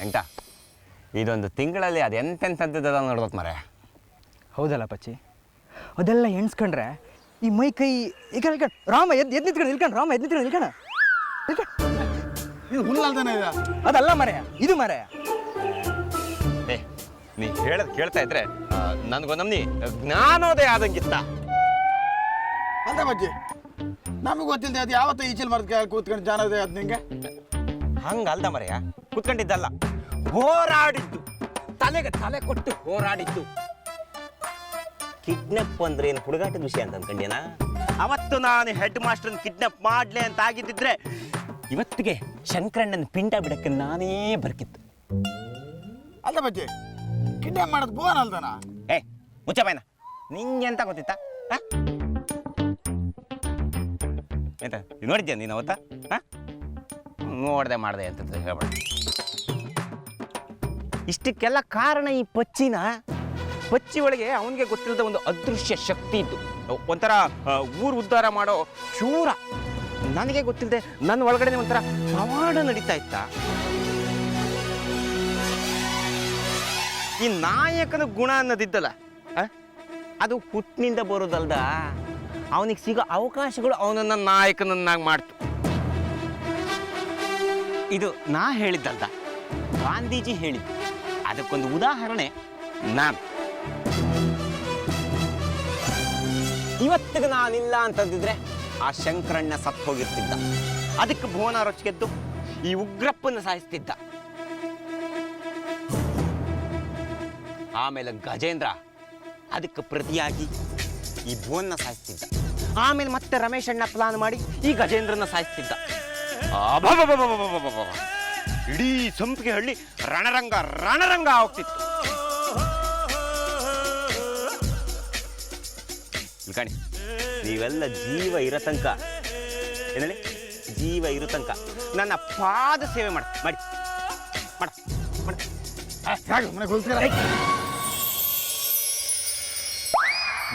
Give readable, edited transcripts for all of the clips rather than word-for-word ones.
ಎಂಟ ಇದೊಂದು ತಿಂಗಳಲ್ಲಿ ಅದು ಎಂತೆಂಥದ್ದದ ನೋಡ್ಬೋದು ಮರೆ. ಹೌದಲ್ಲ ಪಚ್ಚಿ, ಅದೆಲ್ಲ ಎಣ್ಸ್ಕೊಂಡ್ರೆ ಈ ಮೈ ಕೈ ಈಗ ರಾಮ ಎದ್ದು ನಿಂತ್ಕೊಂಡು ನಿಲ್ಕೊಂಡು ರಾಮ ಎದ್ದು ನಿಂತ್ಕೊಂಡು ನಿಲ್ಕಣ. ಇದು ಹುಲ್ಲಲ್ದಾನೆ ಇದೆ. ಅದಲ್ಲ ಮರೆಯ, ಇದು ಮರೆಯ. ಏ ನೀ ಹೇಳೋದು ಕೇಳ್ತಾ ಇದ್ರೆ ನನಗೊಂದಮ್ನಿ ಜ್ಞಾನೋದಯ ಆದಂಗಿತ್ತ. ಅಂತ ಬಜ್ಜಿ ನಮಗೆ ಗೊತ್ತಿಲ್ಲದೆ ಅದು ಯಾವತ್ತೂ ಈಚಲ್ ಮರದ ಕೂತ್ಕೊಂಡು ಜಾನೋದಯ ಅದು ನಿಂಗೆ. ಹಂಗಲ್ದ ಮರೆಯ, ಕೂತ್ಕೊಂಡಿದ್ದಲ್ಲ, ಹೋರಾಡಿದ್ದು, ತಲೆಗೆ ತಲೆ ಕೊಟ್ಟು ಹೋರಾಡಿದ್ದು. ಕಿಡ್ನಾಪ್ ಅಂದ್ರೆ ಏನು ಹುಡುಗಾಟದ ವಿಷಯ ಅಂತ ಅನ್ಕೊಂಡೇನಾ? ಅವತ್ತು ನಾನು ಹೆಡ್ ಮಾಸ್ಟರ್ನ ಕಿಡ್ನಾಪ್ ಮಾಡ್ಲೆ ಅಂತ ಆಗಿದ್ದಿದ್ರೆ ಇವತ್ತಿಗೆ ಶಂಕರಣ್ಣನ ಪಿಂಡ ಬಿಡಕ್ಕೆ ನಾನೇ ಬರ್ಕಿತ್ತು. ಅಲ್ಲ ಬಜ್ಜಿ, ಕಿಡ್ನಾಪ್ ಮಾಡೋದು ಬೋನ್ ಅಲ್ದಾನ? ಏ ಮುಚ್ಚ ಬಾಯ್ನ, ನಿಂಗೆ ಅಂತ ಗೊತ್ತಿತ್ತಾ? ಎಂತ ನೋಡಿದ್ಯಾ ನೀನು ಅವತ್ತ? ನೋಡ್ದೆ ಮಾಡ್ದೆ ಅಂತ ಹೇಳ್ಬೇಡ. ಇಷ್ಟಕ್ಕೆಲ್ಲ ಕಾರಣ ಈ ಪಚ್ಚಿ ಒಳಗೆ ಅವನಿಗೆ ಗೊತ್ತಿಲ್ಲದ ಒಂದು ಅದೃಶ್ಯ ಶಕ್ತಿ ಇತ್ತು. ಒಂಥರ ಊರು ಉದ್ಧಾರ ಮಾಡೋ ಶೂರ. ನನಗೆ ಗೊತ್ತಿಲ್ಲದೆ ನನ್ನ ಒಳಗಡೆ ಒಂಥರ ಪವಾಡ ನಡೀತಾ ಇತ್ತ. ಈ ನಾಯಕನ ಗುಣ ಅನ್ನೋದಿದ್ದಲ್ಲ, ಅದು ಹುಟ್ಟಿನಿಂದ ಬರೋದಲ್ದ, ಅವನಿಗೆ ಸಿಗೋ ಅವಕಾಶಗಳು ಅವನನ್ನ ನಾಯಕನನ್ನಾಗಿ ಮಾಡ್ತು. ಇದು ನಾ ಹೇಳಿದ್ದಲ್ದ, ಗಾಂಧೀಜಿ ಹೇಳಿದ್ದು. ಅದಕ್ಕೊಂದು ಉದಾಹರಣೆ ನಾನು. ಇವತ್ತಿಗೆ ನಾನಿಲ್ಲ ಅಂತಂದಿದ್ರೆ ಆ ಶಂಕರಣ್ಣ ಸತ್ತು ಹೋಗಿರ್ತಿದ್ದ. ಅದಕ್ಕೆ ಭುವನ ರೊಚ್ಚಿಗೆದ್ದು ಈ ಉಗ್ರಪ್ಪನ ಸಾಯಿಸ್ತಿದ್ದ. ಆಮೇಲೆ ಗಜೇಂದ್ರ ಅದಕ್ಕೆ ಪ್ರತಿಯಾಗಿ ಈ ಭುವನ್ನ ಸಾಯಿಸ್ತಿದ್ದ. ಆಮೇಲೆ ಮತ್ತೆ ರಮೇಶ್ ಅಣ್ಣ ಪ್ಲಾನ್ ಮಾಡಿ ಈ ಗಜೇಂದ್ರನ ಸಾಯಿಸ್ತಿದ್ದ. ಇಡೀ ಸಂಪಿಗೆ ಹಳ್ಳಿ ರಣರಂಗ ಆಗ್ತಿತ್ತು. ಕಾಣಿ, ನೀವೆಲ್ಲ ಜೀವ ಇರೋ ತನಕ ಏನೇಳಿ, ಜೀವ ಇರೋ ತನಕ ನನ್ನ ಪಾದ ಸೇವೆ ಮಾಡಿ.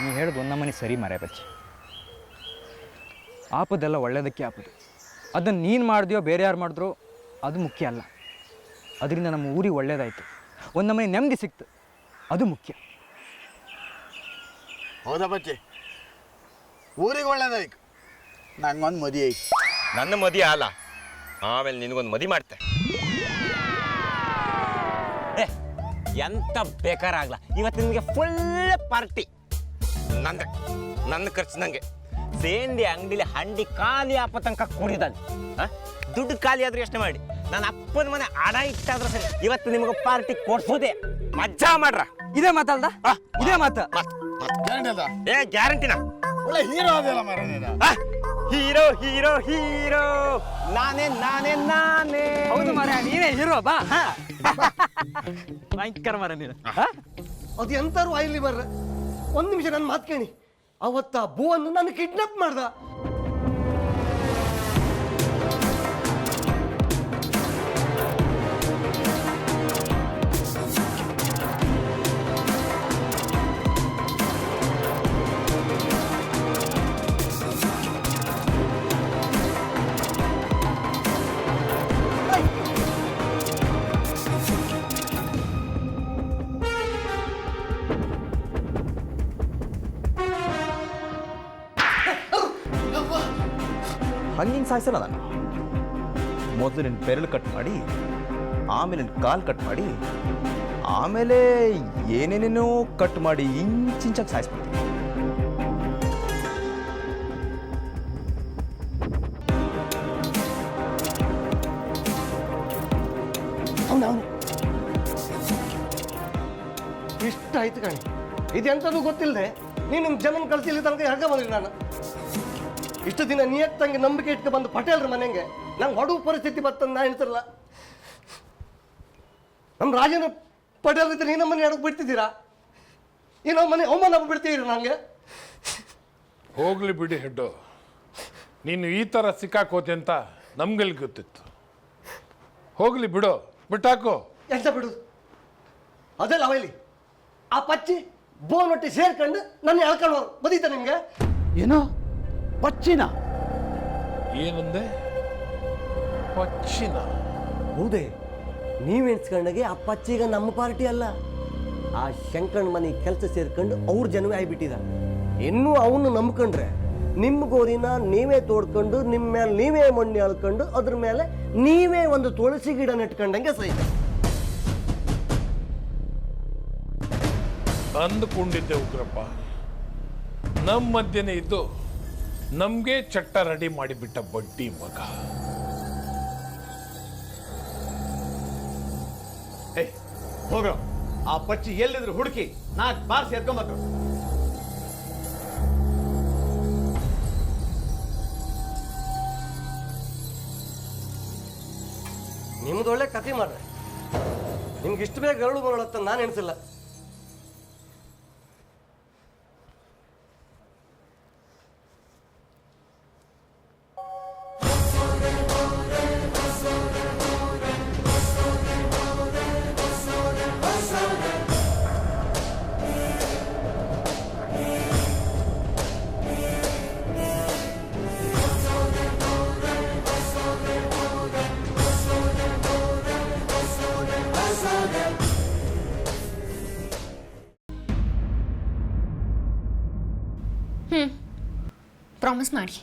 ನೀ ಹೇಳೋದು ಒಂದಮ್ಮನಿ ಸರಿ ಮರೆ ಬಚ್ಚಿ. ಆಪದೆಲ್ಲ ಒಳ್ಳೇದಕ್ಕೆ ಆಪದು. ಅದನ್ನು ನೀನು ಮಾಡಿದ್ಯೋ ಬೇರೆ ಯಾರು ಮಾಡಿದ್ರೋ ಅದು ಮುಖ್ಯ ಅಲ್ಲ. ಅದರಿಂದ ನಮ್ಮ ಊರಿಗೆ ಒಳ್ಳೇದಾಯಿತು, ಒಂದಮ್ಮನಿ ನೆಮ್ಮದಿ ಸಿಕ್ತು, ಅದು ಮುಖ್ಯ. ಹೌದಾ ಬಚ್ಚಿ, ಊರಿಗೆ ಒಳ್ಳೇದಾಯ್ತು, ನಂಗೊಂದು ಮದುವೆ ಐತಿ. ನನ್ನ ಮದುವೆ ಅಲ್ಲ, ಆಮೇಲೆ ನಿನಗೊಂದು ಮದುವೆ ಮಾಡ್ತೆ. ಎಂತ ಬೇಕಾರಾಗ್ಲ, ಇವತ್ತು ನಿಮಗೆ ಫುಲ್ ಪಾರ್ಟಿ. ನನ್ನ ಖರ್ಚು ನಂಗೆ. ಸೇಂದಿ ಅಂಗಡಿಲಿ ಹಂಡಿ ಖಾಲಿ ಆಪ ತನಕ ಕುಡಿದಲ್ಲ. ದುಡ್ಡು ಖಾಲಿ ಆದ್ರೂ ಯೋಚನೆ ಮಾಡಿ, ನನ್ನ ಅಪ್ಪನ ಮನೆ ಅಡ ಇಟ್ಟಾದ್ರೂ ಸರಿ, ಇವತ್ತು ನಿಮಗೆ ಪಾರ್ಟಿ ಕೊಡ್ಸೋದೆ. ಮಜ್ಜಾ ಮಾಡ್ರ. ಇದೇ ಮಾತಲ್ದ, ಇದೇ ಮಾತು. ಗ್ಯಾರಂಟಿ ಅದ? ಏ ಗ್ಯಾರಂಟಿನ. ಒಳ್ಳೆ ಹೀರೋ ಅದೆಲ್ಲ ಮರ. ಹೀರೋ ಹೀರೋ ಹೀರೋ ನಾನೇ. ಹೌದು ಮರ, ನೀನೇ ಹೀರೋ. ಬಾ ಭಯಂಕರ ಮರ ನೀನು. ಅದು ಎಂತಾರು ಆಯ್ಲಿ ಬರ್ರ, ಒಂದು ನಿಮಿಷ ನನ್ನ ಮಾತು ಕೇಳಿ. ಅವತ್ತ ಭುವನ್ ನನ್ನ ಕಿಡ್ನಾಪ್ ಮಾಡ್ದ. ಹಂಗಿಂಗೆ ಸಾಯಿಸಲ್ಲ ನಾನು. ಮೊದಲು ನಿನ್ನ ಬೆರಳು ಕಟ್ ಮಾಡಿ, ಆಮೇಲೆ ನಿನ್ನ ಕಾಲು ಕಟ್ ಮಾಡಿ, ಆಮೇಲೆ ಏನೇನೇನೋ ಕಟ್ ಮಾಡಿ ಇಂಚಾಗಿ ಸಾಯಿಸ್ಬಿಡ್ತೀನಿ. ಇಷ್ಟ ಆಯ್ತು ಕಣಿ. ಇದೆಂತದ್ದು ಗೊತ್ತಿಲ್ಲದೆ ನೀನು ನಿಮ್ಮ ಜನನ ಕಳಿಸಿಲ್ಲ ತನಕ ಹೆರ್ಗ ಬಂದ್ರಿ. ನಾನು ಇಷ್ಟು ದಿನ ನಿಯತ್ತಂಗೆ ನಂಬಿಕೆ ಇಟ್ಕೊಂಡು ಬಂದು ಪಟೇಲ್ರ ಮನೆಗೆ ನಂಗೆ ಹೊಡುವ ಪರಿಸ್ಥಿತಿ ಬರ್ತಂದು ನಾ ಹೇಳ್ತಿರಲ್ಲ. ನಮ್ಮ ರಾಜೇಂದ್ರ ಪಟೇಲ್ ಇದ್ರೆ ನೀನು ಮನೆ ಎಡಕ್ಕೆ ಬಿಡ್ತಿದ್ದೀರಾ? ಈ ನಮ್ಮ ಮನೆ ಅವಮಾನ ಬಿಡ್ತೀರಿ ನನಗೆ. ಹೋಗ್ಲಿ ಬಿಡಿ ಹೆಡ್ಡು, ನೀನು ಈ ಥರ ಸಿಕ್ಕಾಕೋತೆ ಅಂತ ನಮ್ಗೆಲ್ಲಿ ಗೊತ್ತಿತ್ತು. ಹೋಗ್ಲಿ ಬಿಡು, ಬಿಟ್ಟಾಕು. ಎಂತ ಬಿಡುದು? ಅದೆಲ್ಲ ಅವೈಲಿ ಆ ಪಚ್ಚಿ ಬೋನೊಟ್ಟಿ ಸೇರ್ಕೊಂಡು ನನ್ನ ಎಳ್ಕೊಂಡು ಹೋಗಿ ಬದೀತ ನಿಮ್ಗೆ. ಏನು ಪಚ್ಚಿನ? ಏನಂದೆ? ಪಚ್ಚಿನ? ಹೌದೇ? ನೀವು ಎಣಿಸ್ಕೊಂಡಾಗೆ ಅಪ್ಪಚ್ಚಿ ಈಗ ನಮ್ಮ ಪಾರ್ಟಿ ಅಲ್ಲ. ಆ ಶಂಕರಣ್ಣ ಮನೆ ಕೆಲಸ ಸೇರ್ಕೊಂಡು ಅವ್ರ ಜನವೇ ಆಗಿಬಿಟ್ಟಿದ. ಇನ್ನೂ ಅವನು ನಂಬ್ಕೊಂಡ್ರೆ ನಿಮ್ಮ ಗೋರಿನ ನೀವೇ ತೋಡ್ಕೊಂಡು ನಿಮ್ಮ ಮೇಲೆ ನೀವೇ ಮಣ್ಣಿ ಅಳ್ಕೊಂಡು ಅದ್ರ ಮೇಲೆ ನೀವೇ ಒಂದು ತುಳಸಿ ಗಿಡ ನೆಟ್ಕೊಂಡಂಗೆ ಸಹಿತ. ಅಂದುಕೊಂಡಿದ್ದೆ ಉಗ್ರಪ್ಪ, ನಮ್ಮ ಮಧ್ಯೆ ಇದ್ದು ನಮ್ಗೆ ಚಟ್ಟ ರೆಡಿ ಮಾಡಿಬಿಟ್ಟ ಬಡ್ಡಿ ಮಗ. ಹೋಗ್ರ, ಆ ಪಚ್ಚಿ ಎಲ್ಲಿದ್ರು ಹುಡುಕಿ 4 ಬಾರ್ಸಿ ಎತ್ಕೊಂಬತ್ತು. ನಿಮ್ದು ಒಳ್ಳೆ ಕತೆ ಮಾಡ್ರೆ. ನಿಮ್ಗೆ ಇಷ್ಟು ಬೇಗ ಗರಳು ಬರೋಳತ್ತ ನಾನು ಎಣಿಸಿಲ್ಲ. ಪ್ರಾಮಿಸ್ ಮಾಡಿ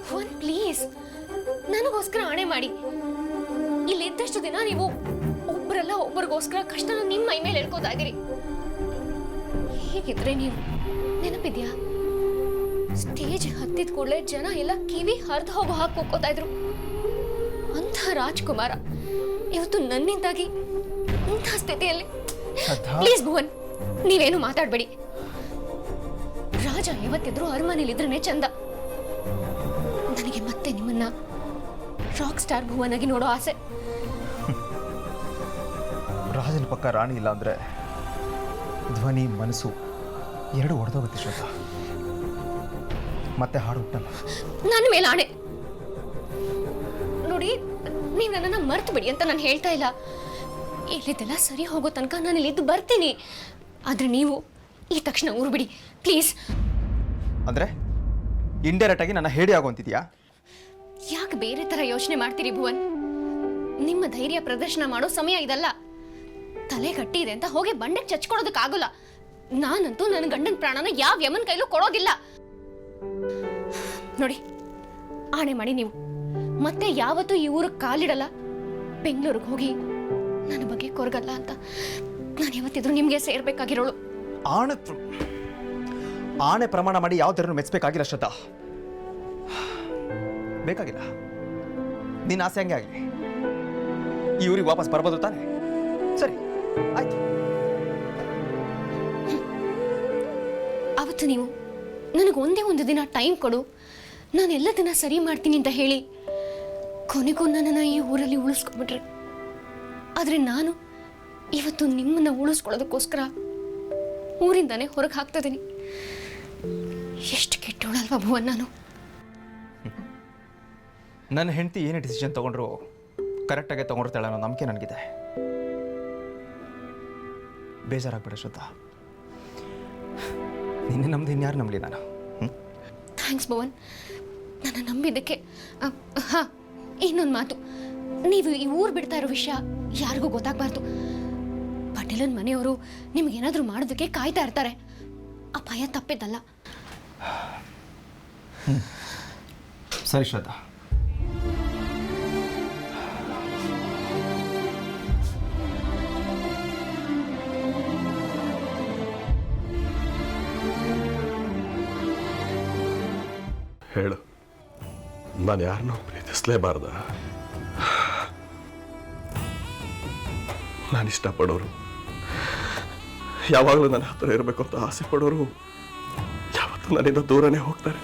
ಭುವನ್, ಪ್ಲೀಸ್ ನನಗೋಸ್ಕರ ಆಣೆ ಮಾಡಿ. ಇಲ್ಲಿದ್ದಷ್ಟು ದಿನ ನೀವು ಒಬ್ಬರಲ್ಲ ಒಬ್ಬರಿಗೋಸ್ಕರ ಕಷ್ಟನ ನಿಮ್ಮ ಮೈ ಮೇಲೆ ಹೇಳ್ಕೋತಾಗಿರಿ. ಹೀಗಿದ್ರೆ ನೀವು ನೆನಪಿದ್ಯಾ, ಸ್ಟೇಜ್ ಹತ್ತಿದ ಕೂಡಲೇ ಜನ ಎಲ್ಲ ಕಿವಿ ಹರಿದು ಹೋಗೋ ಹಾಕಿ ಕೂಕೋತಾ ಇದ್ರು. ಅಂಥ ರಾಜ್ಕುಮಾರ ಇವತ್ತು ನನ್ನಿಂದಾಗಿ ಇಂಥ ಸ್ಥಿತಿಯಲ್ಲಿ. ಪ್ಲೀಸ್ ಭುವನ್, ನೀವೇನು ಮಾತಾಡಬೇಡಿ. ರಾಜ ಯಾವತ್ತಿದ್ರು ಅರಮನೆಯಲ್ಲಿದ್ರೇನೆ ಚಂದ. ನನಗೆ ಮತ್ತೆ ನಿಮ್ಮನ್ನ ರಾಕ್ ಸ್ಟಾರ್ ಭುವನ್ ಆಗಿ ನೋಡೋ ಆಸೆ. ರಾಜನ ಪಕ್ಕ ರಾಣಿ ಇಲ್ಲ ಅಂದ್ರೆ ಧ್ವನಿ ಮನಸ್ಸು ಎರಡು ಒಡೆದೋಗುತ್ತೆ ಶ್ರದ್ಧಾ. ಮತ್ತೆ ಹಾಡು ಹುಟ್ಟಲ್ಲ. ನನ್ನ ಮೇಲೆ ಆಣೆ ನೋಡಿ, ನೀವು ನನ್ನನ್ನ ಮರ್ತು ಬಿಡಿ ಅಂತ ನಾನು ಹೇಳ್ತಾ ಇಲ್ಲ. ಇಲ್ಲಿದ್ದೆಲ್ಲ ಸರಿ ಹೋಗೋ ತನಕ ನಾನು ಇಲ್ಲಿದ್ದು ಬರ್ತೀನಿ. ಆದ್ರೆ ನೀವು ಈ ತಕ್ಷಣ ಊರು ಬಿಡಿ ಪ್ಲೀಸ್. ಅಂದ್ರೆ ಇಂಡೈರೆಕ್ಟ್ ಆಗಿ ನನ್ನ ಹೇಳಿ ಆಗೋಂತಿದ್ಯಾ? ಯಾಕೆ ಬೇರೆ ತರ ಯೋಚನೆ ಮಾಡ್ತೀರಿ ಭುವನ್? ನಿಮ್ಮ ಧೈರ್ಯ ಪ್ರದರ್ಶನ ಮಾಡೋ ಸಮಯ ಇದಲ್ಲ. ತಲೆ ಗಟ್ಟಿ ಇದೆ ಅಂತ ಹೋಗಿ ಬಂಡೆಗೆ ಚಚ್ಕೊಳೋದಕ್ಕಾಗಲ್ಲ. ನಾನಂತೂ ನನ್ನ ಗಂಡನ ಪ್ರಾಣನ ಯಾವ ಯಮನ್ ಕೈಲೂ ಕೊಡೋದಿಲ್ಲ. ನೋಡಿ, ಆಣೆ ಮಾಡಿ ನೀವು ಮತ್ತೆ ಯಾವತ್ತೂ ಈ ಊರಿಗೆ ಕಾಲಿಡಲ್ಲ, ಬೆಂಗಳೂರಿಗೆ ಹೋಗಿ ನನ್ನ ಬಗ್ಗೆ ಕೊರಗಲ್ಲ ಅಂತ ನಾನು ಯಾವತ್ತಿದ್ರು ನಿಮ್ಗೆ ಸೇರ್ಬೇಕಾಗಿರೋಳು. ಆಣೆ ಪ್ರಮಾಣ ಮಾಡಿ ಯಾವ ಥರನೂ ಮೆಚ್ಚಬೇಕಾಗಿಲ್ಲ ಶ್ರದ್ಧಾ. ಬೇಕಾಗಿಲ್ಲ. ನಿನ್ನ ಆಸೆ ಹಂಗೆ ಆಗಲಿ. ಈ ಊರಿಗೆ ವಾಪಸ್ ಬರ್ಬೋದು ತಾನೆ? ಸರಿ, ಆಯ್ತು. ಅವತ್ತು ನೀವು ನನಗೆ ಒಂದೇ ಒಂದು ದಿನ ಟೈಮ್ ಕೊಡು, ನಾನು ಎಲ್ಲ ದಿನ ಸರಿ ಮಾಡ್ತೀನಿ ಅಂತ ಹೇಳಿ ಕೊನೆಗೂ ನನ್ನನ್ನು ಈ ಊರಲ್ಲಿ ಉಳಿಸ್ಕೊಂಡ್ಬಿಟ್ರೆ. ಆದರೆ ನಾನು ಇವತ್ತು ನಿಮ್ಮನ್ನ ಉಳಿಸ್ಕೊಳ್ಳೋದಕ್ಕೋಸ್ಕರ ಊರಿಂದಾನೇ ಹೊರಗೆ ಹಾಕ್ತಿದ್ದೀನಿ. ಎಷ್ಟು ಕೆಟ್ಟೋಳಲ್ವಾ ಭುವನ್ ನಾನು? ನನ್ನ ಹೆಂಡತಿ ಏನೇ ಡಿಸಿಷನ್ ತೊಗೊಂಡ್ರು ಕರೆಕ್ಟಾಗೆ ತೊಗೊಂಡಿರ್ತಾಳೆ ಅನ್ನೋ ನಂಬಿಕೆ ನನಗಿದೆ. ಬೇಜಾರಾಗ್ಬೇಡ ಶ್ರದ್ಧಾ. ನಿನ್ನೆ ನಮ್ದು ಇನ್ಯಾರು ನಂಬಲಿ ನಾನು? ಥ್ಯಾಂಕ್ಸ್ ಭುವನ್, ನನ್ನ ನಂಬಿದ್ದಕ್ಕೆ. ಹಾಂ, ಇನ್ನೊಂದು ಮಾತು, ನೀವು ಈ ಊರು ಬಿಡ್ತಾ ಇರೋ ವಿಷಯ ಯಾರಿಗೂ ಗೊತ್ತಾಗಬಾರ್ದು. ಪಟೇಲನ್ ಮನೆಯವರು ನಿಮ್ಗೇನಾದರೂ ಮಾಡೋದಕ್ಕೆ ಕಾಯ್ತಾ ಇರ್ತಾರೆ. ಅಪಾಯ ತಪ್ಪಿದ್ದಲ್ಲ. ಸರಿ ಶ್ರದ್ಧಾ. ಹೇಳು, ನಾನು ಯಾರನ್ನೂ ಪ್ರೀತಿಸಲೇಬಾರ್ದ? ನಾನು ಇಷ್ಟಪಡೋರು, ಯಾವಾಗಲೂ ನನ್ನ ಹತ್ರ ಇರಬೇಕು ಅಂತ ಆಸೆ ಪಡೋರು ಯಾವತ್ತೂ ನನ್ನಿಂದ ದೂರನೇ ಹೋಗ್ತಾರೆ.